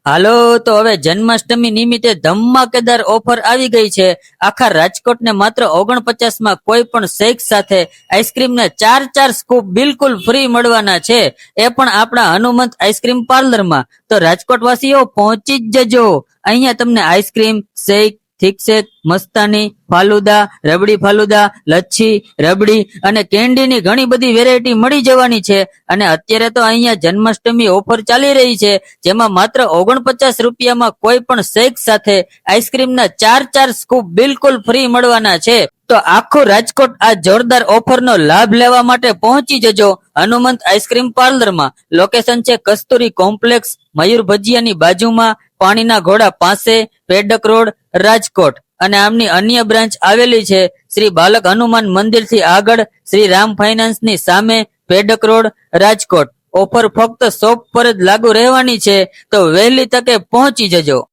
હાલો તો હવે જન્માષ્ટમી નિમિત્તે ધમાકેદાર ઓફર આવી ગઈ છે. આખા રાજકોટને માત્ર 49 માં કોઈ પણ શેક સાથે આઈસ્ક્રીમને ચાર સ્કૂપ બિલકુલ ફ્રી મળવાના છે, એ પણ આપણા હનુમંત આઈસ્ક્રીમ પાર્લરમાં. તો રાજકોટ વાસીઓ પહોંચી જ જજો. અહીંયા તમને આઈસ્ક્રીમ, શેક, થીક શેક, મસ્તાની, ફાલુદા, રબડી ફાલુદા, લચ્છી, રબડી અને કેન્ડીની ઘણી બધી વેરાયટી મળી જવાની છે. અને અત્યારે તો અહીંયા જન્માષ્ટમી ઓફર ચાલી રહી છે, જેમાં માત્ર 49 રૂપિયામાં કોઈ પણ શેક સાથે આઈસ્ક્રીમના ચાર સ્કૂપ બિલકુલ ફ્રી મળવાના છે. તો આખું રાજકોટ આ જોરદાર ઓફરનો લાભ લેવા માટે પહોંચી જજો હનુમંત આઈસ્ક્રીમ પાર્લરમાં. લોકેશન છે કસ્તુરી કોમ્પ્લેક્સ, મયુર ભજીયાની બાજુમાં, પાણીના ઘોડા પાસે, પેડક રોડ, રાજકોટ. અને આમની અન્ય બ્રાન્ચ આવેલી છે શ્રી બાલક હનુમાન મંદિરથી આગળ, શ્રી રામ ફાઇનાન્સની સામે, પેડક રોડ, રાજકોટ. ઓફર ફક્ત શોપ પર જ લાગુ રહેવાની છે, તો વહેલી તકે પહોંચી જજો.